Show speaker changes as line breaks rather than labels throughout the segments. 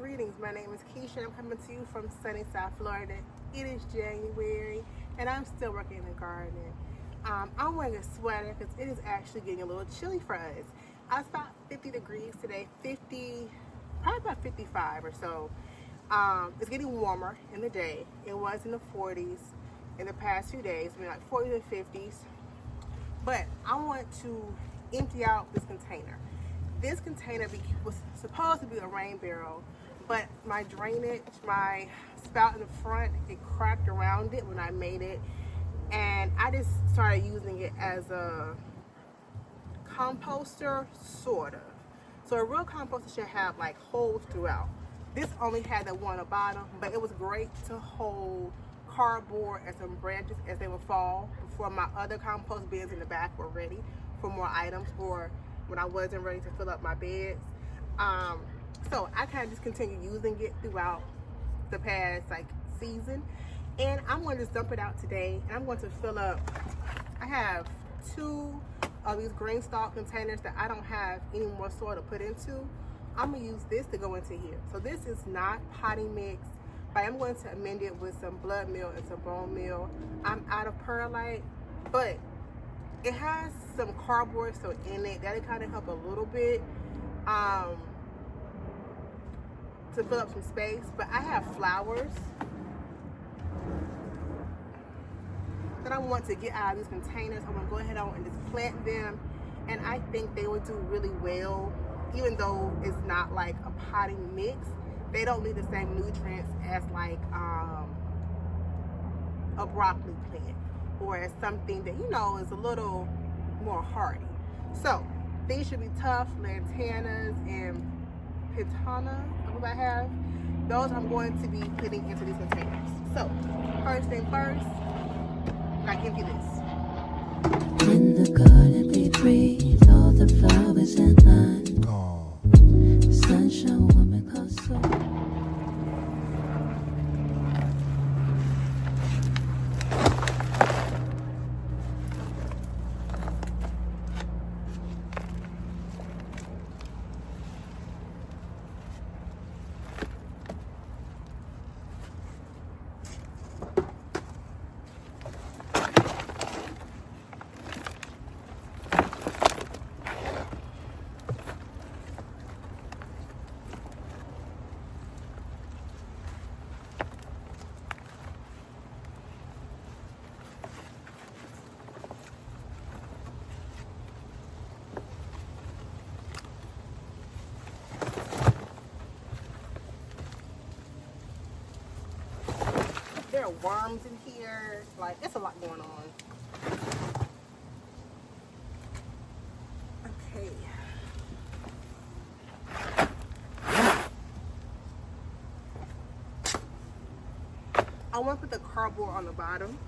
Greetings, my name is Kisha. I'm coming to you from sunny South Florida. It is January and I'm still working in the garden. I'm wearing a sweater because it is actually getting a little chilly for us. It's about 50 degrees today, 50, probably about 55 or so. It's getting warmer in the day. It was in the 40s in the past few days, like 40s and 50s. But I want to empty out this container. This container was supposed to be a rain barrel, but my drainage, my spout in the front, it cracked around it when I made it. And I just started using it as a composter, sort of. So a real composter should have like holes throughout. This only had the one at the bottom, but it was great to hold cardboard and some branches as they would fall before my other compost bins in the back were ready for more items, or when I wasn't ready to fill up my beds. So I kind of just continued using it throughout the past season, and I'm going to just dump it out today, and I'm going to fill up. I have 2 of these Greenstalk containers that I don't have any more soil to put into. I'm going to use this to go into here. So this is not potting mix, but I'm going to amend it with some blood meal and some bone meal. I'm out of perlite, but it has some cardboard so in it that'll kind of help a little bit to fill up some space. But I have flowers that I want to get out of these containers. I'm gonna go ahead on and just plant them, and I think they would do really well, even though it's not like a potting mix. They don't need the same nutrients as like a broccoli plant, or as something that is a little more hardy. So these should be tough. Lantanas and Pana, I believe I have. Those I'm going to be putting into these containers. So first thing first, I give you this.
In the garden we breathe all the flowers in line. Sunshine woman called soul.
There are worms in here. Like, it's a lot going on. Okay. I want to put the cardboard on the bottom.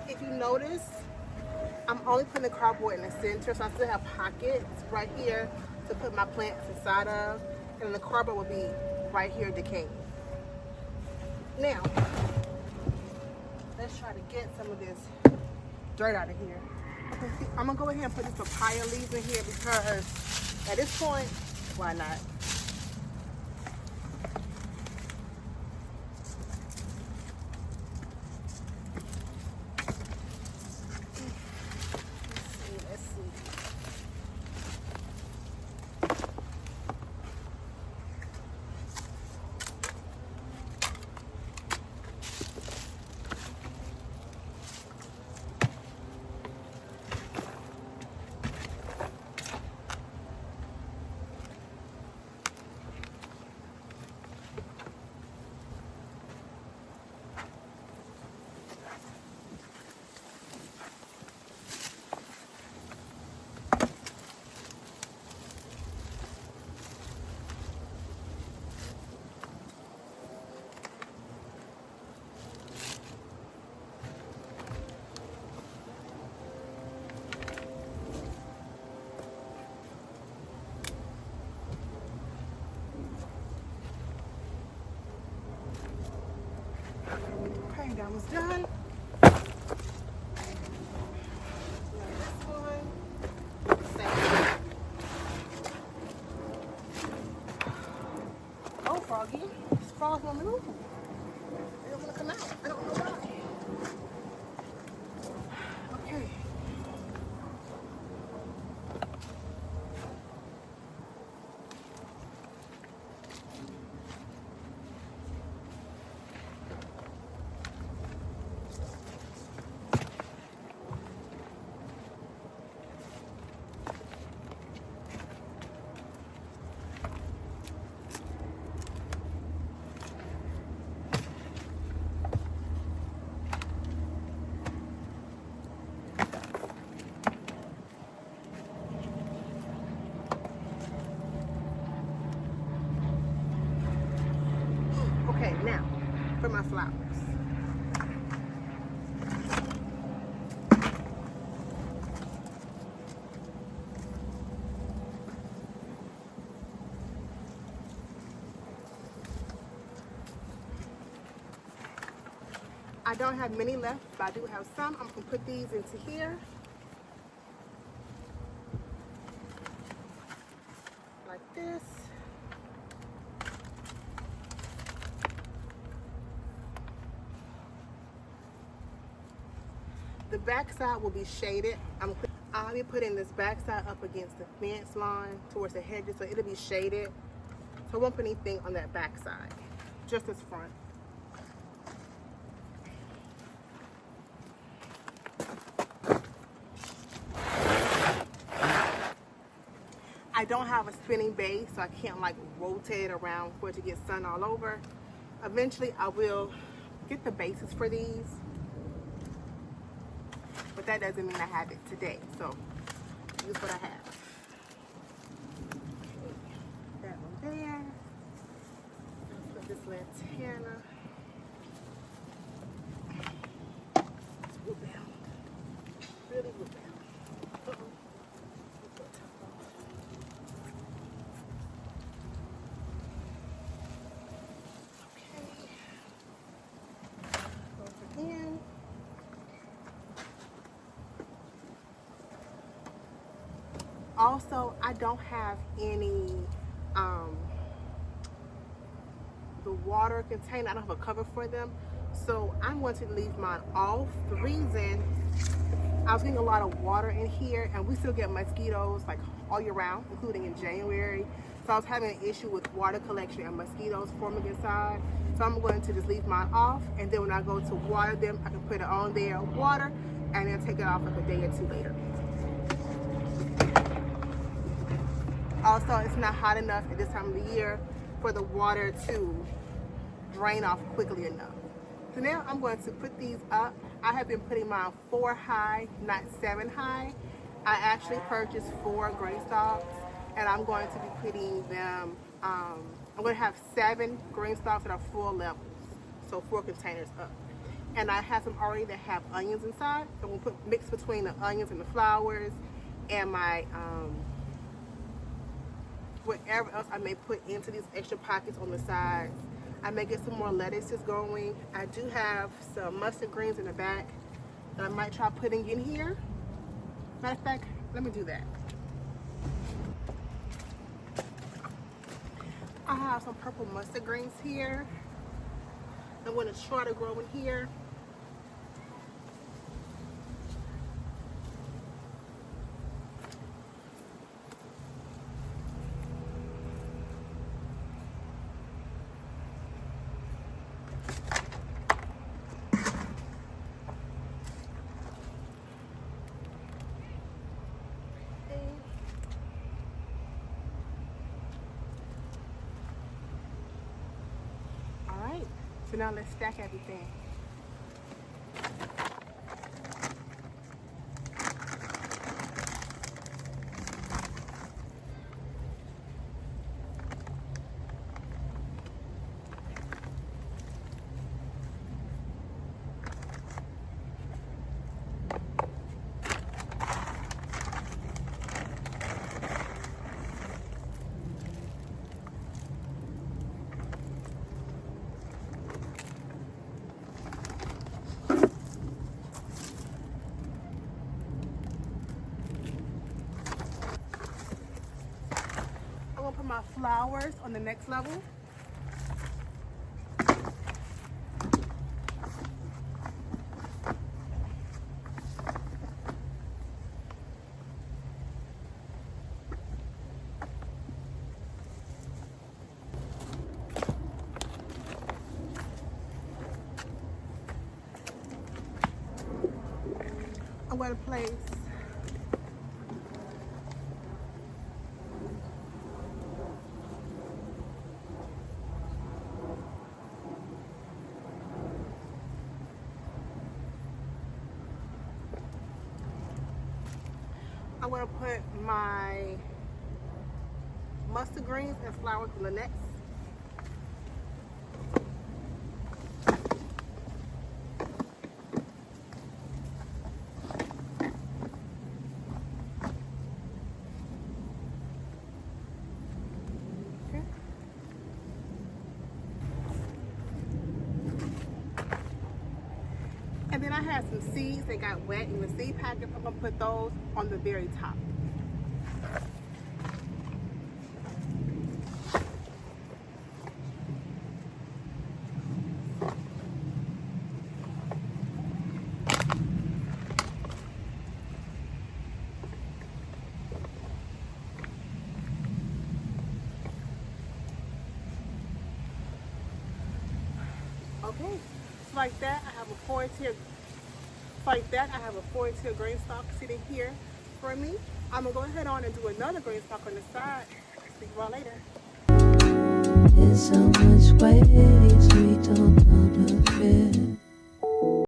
If you notice, I'm only putting the cardboard in the center, so I still have pockets right here to put my plants inside of, and the cardboard will be right here decaying. Now, let's try to get some of this dirt out of here. Okay, see, I'm gonna go ahead and put these papaya leaves in here because at this point, why not? Let's see. that one's done. Oh, Froggy. This frog won't move. They don't want to come out. I don't know why. Okay. Okay, now for my flowers. I don't have many left, but I do have some. I'm going to put these into here. Like this. The back side will be shaded. I'll be putting this back side up against the fence line towards the hedges, so it'll be shaded. So I won't put anything on that back side, just this front. I don't have a spinning base, so I can't like rotate it around for it to get sun all over. Eventually I will get the bases for these, but that doesn't mean I have it today, so use what I have. That one there. Let's put this lantana. It's wood bound. Really wood bound. Also, I don't have any the water container. I don't have a cover for them, so I'm going to leave mine off. The reason, I was getting a lot of water in here, and we still get mosquitoes like all year round, including in January. So I was having an issue with water collection and mosquitoes forming inside. So I'm going to just leave mine off, and then when I go to water them, I can put it on there, water, and then take it off like a day or two later. Also, it's not hot enough at this time of the year for the water to drain off quickly enough. So now I'm going to put these up. I have been putting mine 4 high, not 7 high. I actually purchased 4 Greenstalks, and I'm going to be putting them, I'm going to have 7 Greenstalks that are full levels, so 4 containers up. And I have some already that have onions inside, so we'll mix between the onions and the flowers and my whatever else I may put into these extra pockets on the sides. I may get some more lettuces going. I do have some mustard greens in the back that I might try putting in here. Matter of fact, let me do that. I have some purple mustard greens here. I'm going to try to grow in here. So now let's stack everything. put my flowers on the next level. I'm going to place my mustard greens and flowers on the next. And then I had some seeds that got wet in the seed packet. I'm going to put those on the very top. Okay, so like that, I have a 4-tier. Like that, I have a 4-tier Greenstalk sitting here for me. I'm gonna go ahead on and do another Greenstalk on the side. See you all later.
There's so much ways we don't know the fear.